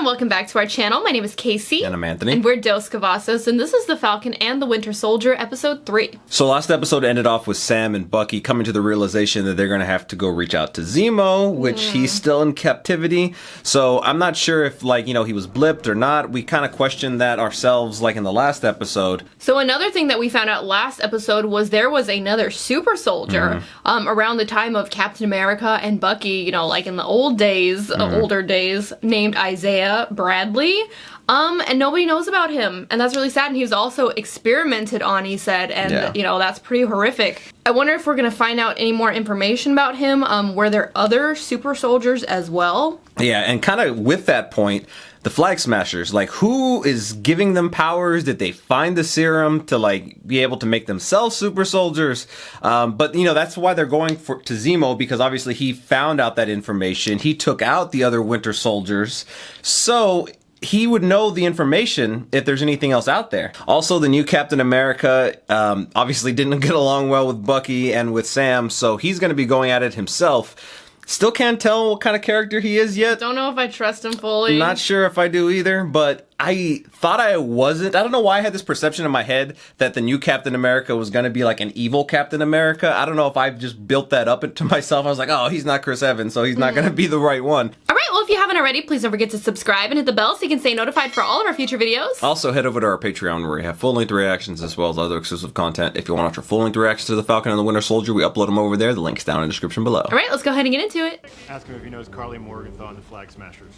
welcome back to our channel. My name is Casey. And I'm Anthony. And we're Dos Cavazos, and this is The Falcon and the Winter Soldier, episode 3. So last episode ended off with Sam and Bucky coming to the realization that they're going to have to go reach out to Zemo, which he's still in captivity. So I'm not sure if, he was blipped or not. We kind of questioned that ourselves, like in the last episode. So another thing that we found out last episode was there was another super soldier around the time of Captain America and Bucky, like in the old days, older days, named Isaiah Bradley. And nobody knows about him, and that's really sad. And he was also experimented on, he said, and that's pretty horrific. I wonder if we're gonna find out any more information about him. Were there other super soldiers as well? Yeah, and kind of with that point, the Flag Smashers, who is giving them powers? Did they find the serum to be able to make themselves super soldiers? But that's why they're going to Zemo, because obviously he found out that information. He took out the other Winter Soldiers, so he would know the information if there's anything else out there. Also, the new Captain America obviously didn't get along well with Bucky and with Sam, so he's going to be going at it himself. Still can't tell what kind of character he is yet. Don't know if I trust him fully. Not sure if I do either, but I thought I wasn't. I don't know why I had this perception in my head that the new Captain America was going to be like an evil Captain America. I don't know if I just built that up to myself. I was like, oh, he's not Chris Evans, so he's not going to be the right one. All right, well, if you haven't already, please don't forget to subscribe and hit the bell so you can stay notified for all of our future videos. Also, head over to our Patreon where we have full-length reactions as well as other exclusive content. If you want to watch our full-length reactions to the Falcon and the Winter Soldier, we upload them over there. The link's down in the description below. All right, let's go ahead and get into it. Ask him if he knows Carly Morgenthau and the Flag Smashers.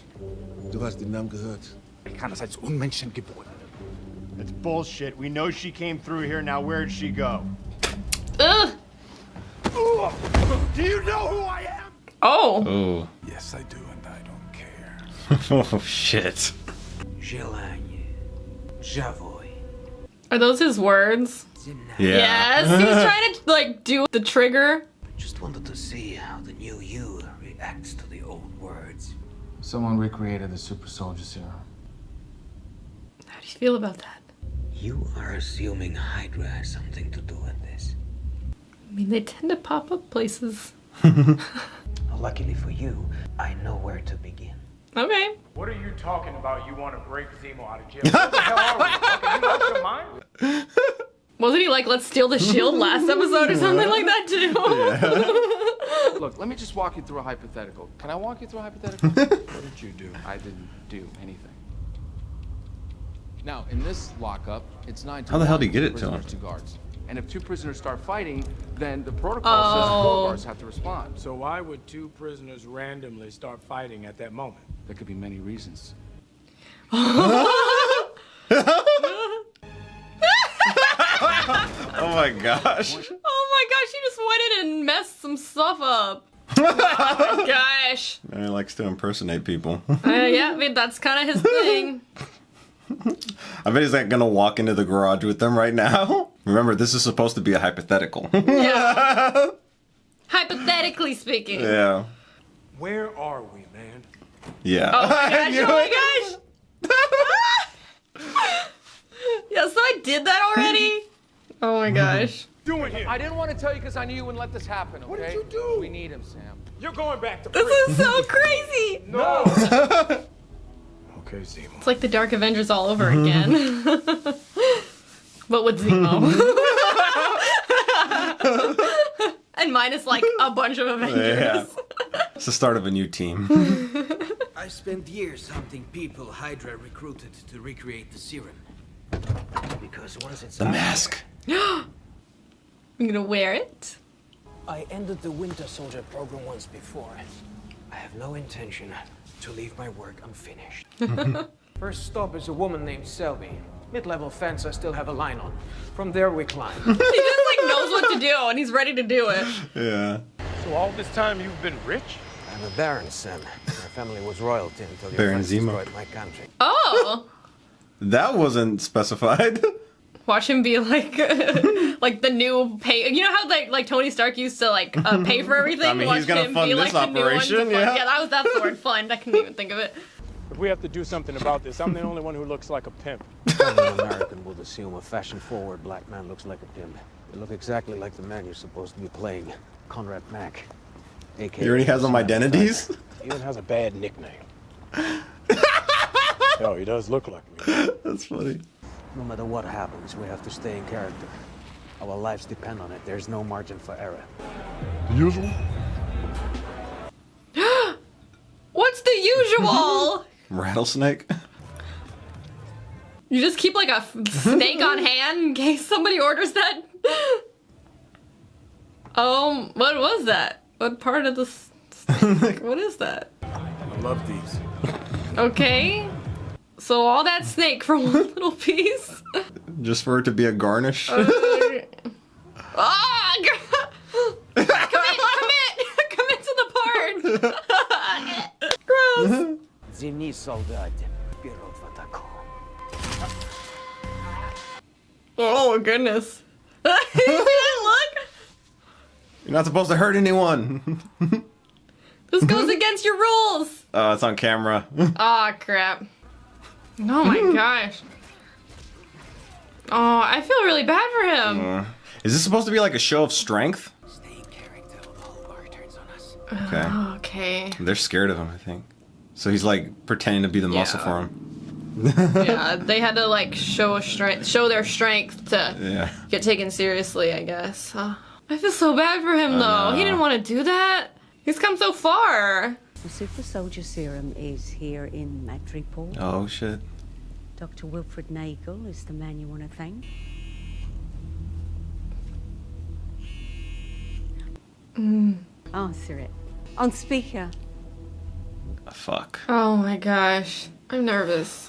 Du hast den Namen gehört. Ich kann das als Unmenschen geboren. It's bullshit. We know she came through here. Now where'd she go? Ugh. Do you know who I am? Oh. Oh. Yes, I do, and I don't care. Oh, shit. Are those his words? Yeah. Yes, he was trying to, do the trigger. Just wanted to see how the new you reacts to the old words. Someone recreated the super soldier serum. How do you feel about that? You are assuming Hydra has something to do with this. I mean, they tend to pop up places. Luckily for you, I know where to begin. Okay. What are you talking about? You want to break Zemo out of jail? What the hell are we? Okay, you lost your mind? Wasn't he let's steal the shield last episode or something like that too? Yeah. Look, let me just walk you through a hypothetical. Can I walk you through a hypothetical? What did you do? I didn't do anything. Now, in this lockup, it's 9 to How the hell 1, did you get it to prisoners, him? 2 guards. And if 2 prisoners start fighting, then the protocol says 4 guards have to respond. So why would 2 prisoners randomly start fighting at that moment? There could be many reasons. Oh my gosh. Oh my gosh, he just went in and messed some stuff up. Oh my gosh. He likes to impersonate people. Yeah, I mean, that's kind of his thing. I bet he's gonna walk into the garage with them right now. Remember, this is supposed to be a hypothetical. Yeah. Hypothetically speaking. Yeah. Where are we, man? Yeah. Oh my gosh, oh my gosh. Yeah, so I did that already? Oh my gosh. Doing here? I didn't want to tell you because I knew you wouldn't let this happen, okay? What did you do? We need him, Sam. You're going back to prison. This is so crazy. No. Okay, Zemo. It's like the Dark Avengers all over again. But with Zemo. And minus a bunch of Avengers. Yeah. It's the start of a new team. I spent years hunting people Hydra recruited to recreate the serum. Because once it's The mask. I'm gonna wear it. I ended the Winter Soldier program once before. I have no intention to leave my work unfinished. First stop is a woman named Selby. Mid-level fence I still have a line on. From there we climb. He just knows what to do and he's ready to do it. Yeah. So all this time you've been rich? I'm a Baron, Sam. My family was royalty until your Baron friends Zemo. destroyed my country. Oh. That wasn't specified. Watch him be like the new pay. You know how like Tony Stark used to pay for everything. I mean, Watch he's gonna him fund be this the new one to operation, fund. yeah. Yeah, that's the word, fund. I couldn't even think of it. If we have to do something about this, I'm the only one who looks like a pimp. An American would assume a fashion-forward black man looks like a pimp. You look exactly like the man you're supposed to be playing, Conrad Mack. He already has them identities? He even has a bad nickname. No, he does look like me. That's funny. No matter what happens, we have to stay in character. Our lives depend on it. There's no margin for error. The usual? What's the usual? Rattlesnake. You just keep like a snake on hand in case somebody orders that? What was that? What part of the snake? What is that? I love these. Okay. So all that snake for one little piece? Just for it to be a garnish. Come in to the part. Gross. Zimni soldat, birot vatako. Oh goodness. Look. You're not supposed to hurt anyone. This goes against your rules. Oh, it's on camera. Aw, crap. Oh my gosh. Oh, I feel really bad for him. Is this supposed to be like a show of strength? Stay in character while the whole bar turns on us. Okay. Okay. They're scared of him, I think. So he's like pretending to be the muscle for him. Yeah, they had to like show their strength to get taken seriously, I guess. I feel so bad for him though. He didn't want to do that. He's come so far. The super soldier serum is here in Madripoor. Oh shit. Dr. Wilfred Nagel is the man you want to thank. Answer it. On speaker. Fuck. Oh my gosh. I'm nervous.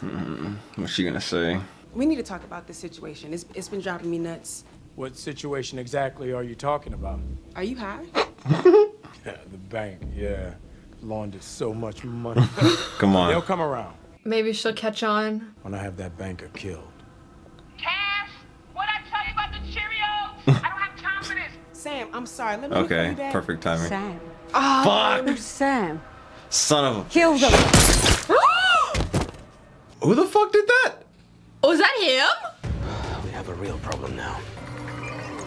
What's she gonna say? We need to talk about this situation. It's been driving me nuts. What situation exactly are you talking about? Are you high? Yeah, the bank, yeah. Laundered so much money. Come on. They'll come around Maybe she'll catch on. when I have that banker killed. Cash, what I tell you about the Cheerios? I don't have time for this. Sam, I'm sorry. Let me call Okay, you back. perfect timing. Sam. Fuck! Who's Sam? Son of a... Kill them. Who the fuck did that? Oh, is that him? We have a real problem now.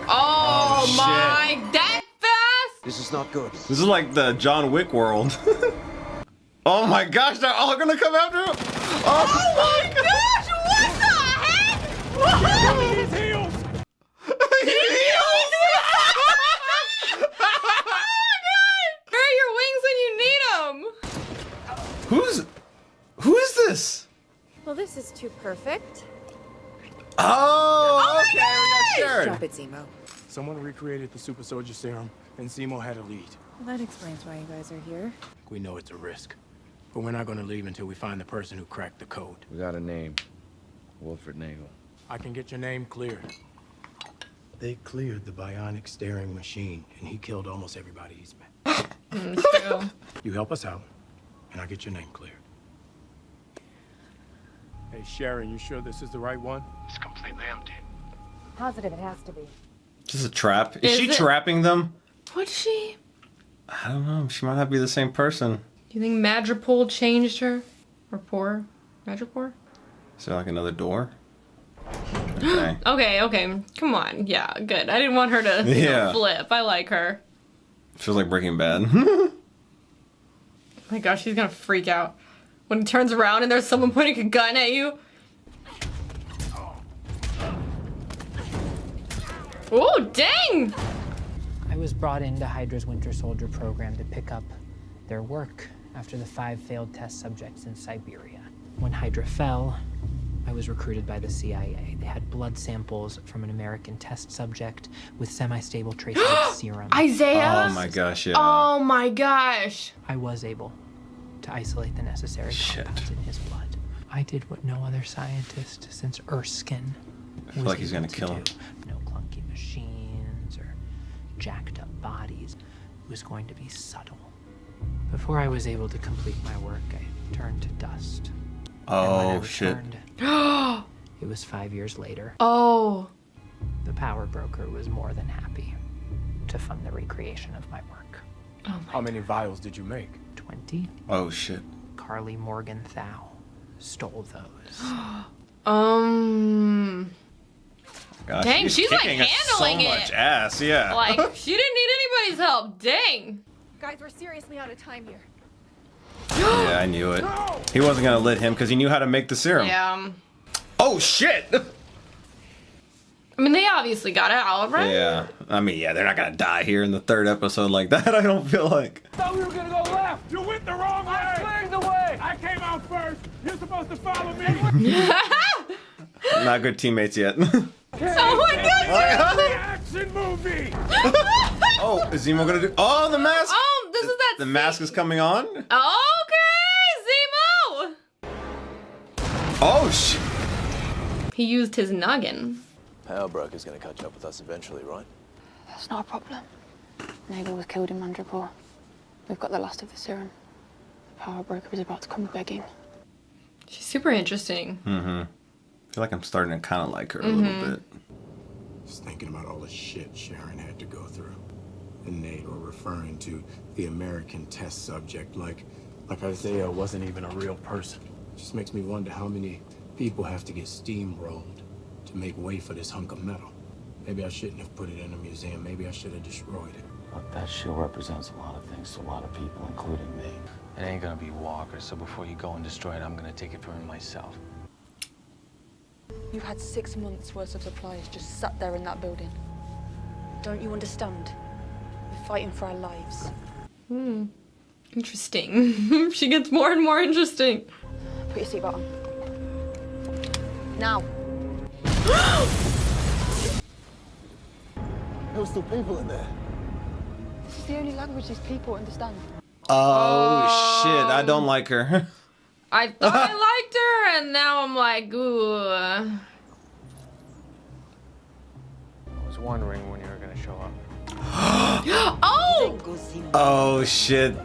Oh, shit. my, that fast? This is not good. This is like the John Wick world. Oh my gosh, they're all gonna come after him? Oh my gosh, what the heck? His heels! Where are your wings when you need them? Who is this? Well, this is too perfect. Oh, okay, we got Sharon. Drop it, Zemo. Someone recreated the super soldier serum, and Zemo had a lead. Well, that explains why you guys are here. We know it's a risk, but we're not gonna leave until we find the person who cracked the code. We got a name. Wilfred Nagel. I can get your name cleared. They cleared the bionic staring machine, and he killed almost everybody he's met. True. You help us out, and I'll get your name cleared. Hey, Sharon, you sure this is the right one? It's completely empty. Positive it has to be. Just a trap. Is she it? trapping them? What's she? I don't know. She might not be the same person. Do you think Madripoor changed her? Or poor? Madripoor? Is there like another door? Okay. Okay. Come on. Yeah, good. I didn't want her to you know, flip. I like her. Feels like Breaking Bad. Oh my gosh, she's gonna freak out. When he turns around and there's someone pointing a gun at you. Oh, dang! I was brought into Hydra's Winter Soldier program to pick up their work after the 5 failed test subjects in Siberia. When Hydra fell, I was recruited by the CIA. They had blood samples from an American test subject with semi-stable traces of serum. Isaiah? Oh my gosh, yeah. Oh my gosh. I was able to isolate the necessary compounds in his blood. I did what no other scientist since Erskine I feel like he's gonna kill him. No clunky machines or jacked up bodies. It was going to be subtle. Before I was able to complete my work, I turned to dust. Oh, shit. It was 5 years later. Oh. The power broker was more than happy to fund the recreation of my work. Oh How many vials did you make? 20. Oh, shit. Carly Morgenthau stole those. Gosh, Dang, she's like kicking handling so much ass, yeah. Like, she didn't need anybody's help. Dang. Guys, we're seriously out of time here. Yeah, I knew it. He wasn't gonna let him because he knew how to make the serum. Yeah. Oh shit! I mean, they obviously got out, right? Yeah. I mean, yeah, they're not gonna die here in the 3rd episode like that, I don't feel like. Thought we were gonna go left. You went the wrong way. I cleared the way. I came out first. You're supposed to follow me. Not good teammates yet. Oh my god! Action movie. Oh, is Zemo gonna do? Oh, the mask! Oh, this is that. The mask is coming on? Okay, Zemo! Oh, shit. He used his noggin. Power Broker's gonna catch up with us eventually, right? That's not a problem. Nagel was killed in Mandrapore. We've got the last of the serum. The Power Broker is about to come begging. She's super interesting. Mm-hmm. I feel like I'm starting to kind of like her a little bit. Just thinking about all the shit Sharon had to go through. And Nate were referring to the American test subject like Isaiah wasn't even a real person. It just makes me wonder how many people have to get steamrolled to make way for this hunk of metal. Maybe I shouldn't have put it in a museum. Maybe I should have destroyed it. Look, that shield represents a lot of things to a lot of people, including me. It ain't gonna be Walker, so before you go and destroy it, I'm gonna take it from him myself. You've had 6 months worth of supplies just sat there in that building. Don't you understand? We're fighting for our lives. Interesting. She gets more and more interesting. Put your seatbelt on. Now. There were still people in there. This is the only language these people understand. Oh, shit. I don't like her. I thought I liked her, and now I'm like, ooh. I was wondering when you were gonna show up. Oh! Oh, shit.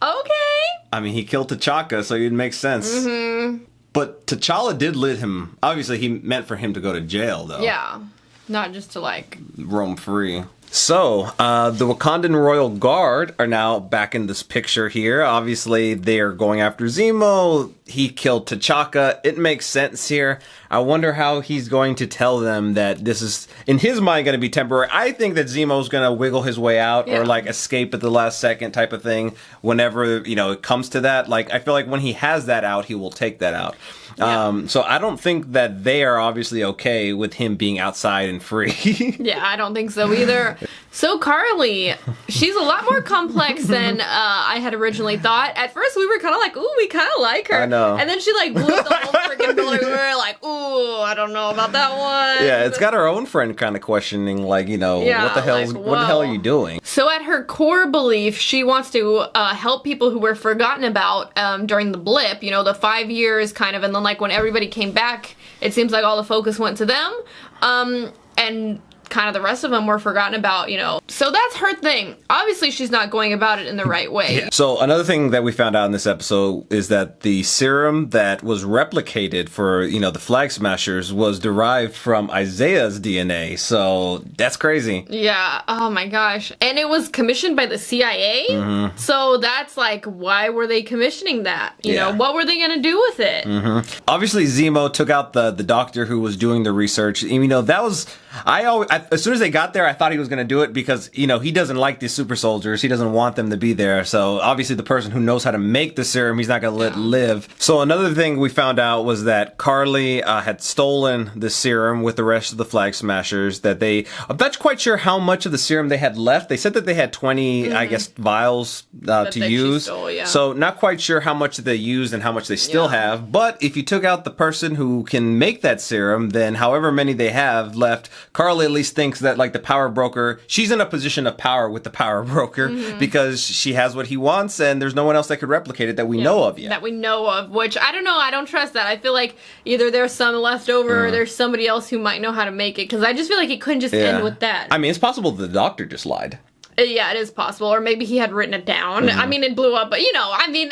Okay. I mean, he killed T'Chaka, so it makes sense. Mm-hmm. But T'Challa did let him. Obviously, he meant for him to go to jail, though. Yeah. Not just to, like... roam free. So, the Wakandan Royal Guard are now back in this picture here. Obviously, they're going after Zemo. He killed T'Chaka. It makes sense here. I wonder how he's going to tell them that this is, in his mind, going to be temporary. I think that Zemo's going to wiggle his way out or, like, escape at the last second type of thing whenever, you know, it comes to that. Like, I feel like when he has that out, he will take that out. Yeah. So I don't think that they are obviously okay with him being outside and free. Yeah, I don't think so either. So Carly, she's a lot more complex than I had originally thought. At first we were kind of like, ooh, we kind of like her. I know. And then she like blew the whole freaking building. We were like, ooh, I don't know about that one. Yeah, it's got her own friend kind of questioning, like, you know, what the hell are you doing? So at her core belief, she wants to help people who were forgotten about during the blip, you know, the 5 years kind of, and then like when everybody came back, it seems like all the focus went to them. And kind of the rest of them were forgotten about, you know. So that's her thing. Obviously, she's not going about it in the right way. Yeah. So another thing that we found out in this episode is that the serum that was replicated for, you know, the Flag Smashers was derived from Isaiah's DNA. So that's crazy. Yeah. Oh my gosh. And it was commissioned by the CIA. Mm-hmm. So that's like, why were they commissioning that? You know, what were they going to do with it? Mm-hmm. Obviously, Zemo took out the doctor who was doing the research. You know, that was, as soon as they got there, I thought he was going to do it because, you know, he doesn't like these super soldiers. He doesn't want them to be there. So obviously the person who knows how to make the serum, he's not going to let live. So another thing we found out was that Carly had stolen the serum with the rest of the Flag Smashers. I'm not quite sure how much of the serum they had left. They said that they had 20, I guess, vials to use. Stole, So not quite sure how much they used and how much they still have. But if you took out the person who can make that serum, then however many they have left, Carly at least thinks that, like, the power broker, she's in a position of power with the power broker because she has what he wants and there's no one else that could replicate it that we know of yet. That we know of, which I don't know. I don't trust that. I feel like either there's some left over or there's somebody else who might know how to make it, because I just feel like it couldn't just end with that. I mean, it's possible the doctor just lied. Yeah, it is possible. Or maybe he had written it down. I mean, it blew up. But, you know, I mean,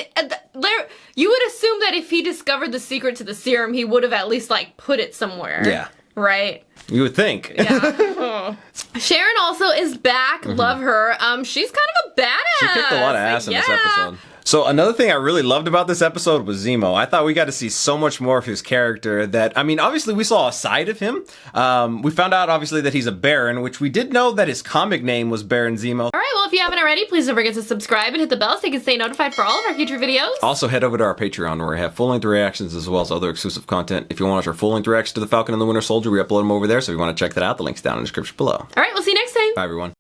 you would assume that if he discovered the secret to the serum, he would have at least, like, put it somewhere. Yeah. Right? You would think. Yeah. Sharon also is back. Love her. She's kind of a badass. She kicked a lot of ass in this episode. So another thing I really loved about this episode was Zemo. I thought we got to see so much more of his character that, I mean, obviously we saw a side of him. We found out, obviously, that he's a Baron, which we did know that his comic name was Baron Zemo. All right, well, if if you haven't already, please don't forget to subscribe and hit the bell so you can stay notified for all of our future videos. Also, head over to our Patreon where we have full-length reactions as well as other exclusive content. If you want to watch our full-length reaction to the Falcon and the Winter Soldier, we upload them over there, so if you want to check that out, the link's down in the description below. All right, we'll see you next time. Bye, everyone.